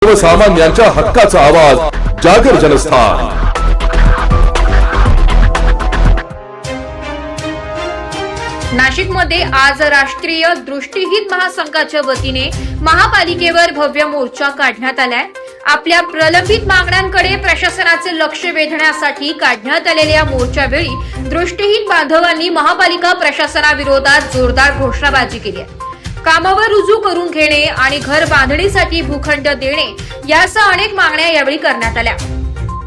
सर्वसामान्यांच्या हक्काचा आवाज जागर जनस्थान। नाशिकमध्ये आज राष्ट्रीय दृष्टिहीन महासंघाच्या वतीने महापालिकेवर भव्य मोर्चा काढण्यात आलाय। आपल्या प्रलंबित मागण्यांकडे प्रशासनाचे लक्ष वेधण्यासाठी काढण्यात आलेल्या मोर्चावेळी दृष्टिहीन बांधवांनी महापालिका प्रशासनाविरोधात जोरदार घोषणाबाजी केली आहे। कामावर रुजू करून घेणे आणि घर बांधणीसाठी भूखंड देणे यासह अनेक मागण्या यावेळी करण्यात आल्या।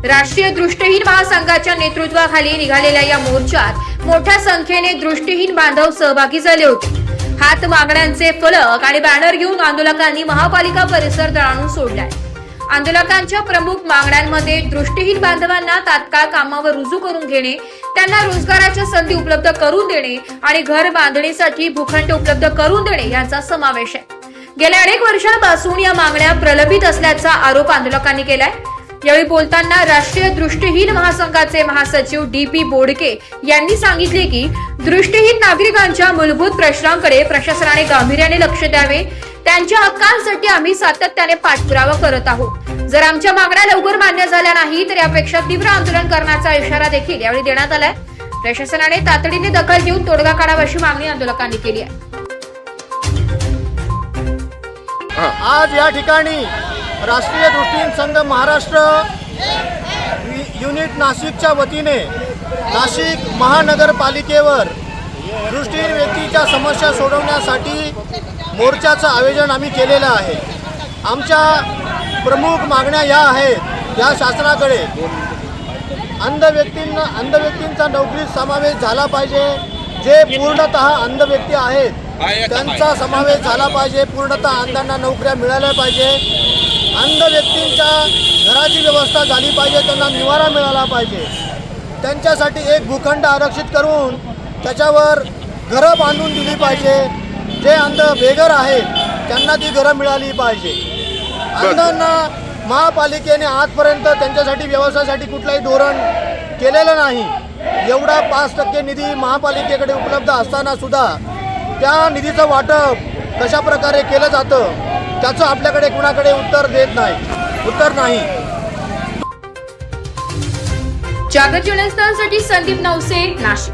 राष्ट्रीय दृष्टिहीन महासंघाच्या नेतृत्वाखाली निघालेल्या या मोर्चात मोठ्या संख्येने दृष्टिहीन बांधव सहभागी झाले होते। हात मागण्यांचे फलक आणि बॅनर घेऊन आंदोलकांनी महापालिका परिसर दणाणून सोडलाय। आंदोलकांच्या प्रमुख मागण्यांमध्ये दृष्टिहीन बांधवांना तात्काळ कामावर रुजू करून घेणे, त्यांना रोजगाराच्या संधी उपलब्ध करून देणे आणि घर बांधणीसाठी भूखंड उपलब्ध करून देणे यांचा समावेश आहे। गेल्या अनेक वर्षांपासून या मागण्या प्रलंबित असल्याचा आरोप आंदोलकांनी केलाय। यावेळी बोलताना राष्ट्रीय दृष्टिहीन महासंघाचे महासचिव DP बोडके यांनी सांगितले की दृष्टिहीन नागरिकांच्या मूलभूत प्रश्नांकडे प्रशासनाने गांभीर्याने लक्ष द्यावे। त्यांच्या हक्कांसाठी आम्ही सातत्याने पाठपुरावा करत आहोत। जर आमच्या मागण्या लवकर मान्य झाल्या नाही तर यापेक्षा तीव्र आंदोलन करण्याचा इशारा देखील यावेळी देण्यात आलाय। प्रशासनाने तातडीने दखल घेऊन तोडगा काढावा अशी मागणी आंदोलकांनी केली आहे। आज या ठिकाणी राष्ट्रीय दृष्टिहीन संघ महाराष्ट्र युनिट नाशिकच्या वतीने नाशिक महानगरपालिकेवर दृष्टिहीन व्यक्तीच्या समस्या सोडवण्यासाठी मोर्चाचं आयोजन आम्ही केलेलं आहे। आमच्या प्रमुख मागण्या या आहेत, या शासनाकडे अंध व्यक्तींचा नोकरीत समावेश झाला पाहिजे। जे पूर्णतः अंध व्यक्ती आहेत त्यांचा समावेश झाला पाहिजे। पूर्णतः अंधांना नोकऱ्या मिळाल्या पाहिजे। अंध व्यक्तींच्या घराची व्यवस्था झाली पाहिजे, त्यांना निवारा मिळाला पाहिजे। त्यांच्यासाठी एक भूखंड आरक्षित करून त्याच्यावर घरं बांधून दिली पाहिजे। जे अंध बेघर आहेत त्यांना ती घरं मिळाली पाहिजे। अंधांना महापालिकेने आजपर्यंत त्यांच्यासाठी व्यवसायासाठी कुठलाही धोरण केलेलं नाही। एवढा 5% निधी महापालिकेकडे उपलब्ध असताना सुद्धा त्या निधीचं वाटप कशा प्रकारे केलं जातं त्याचं आपल्याकडे कुणाकडे उत्तर नाही। जागर जनस्थानसाठी संदीप नवसे, नाशिक।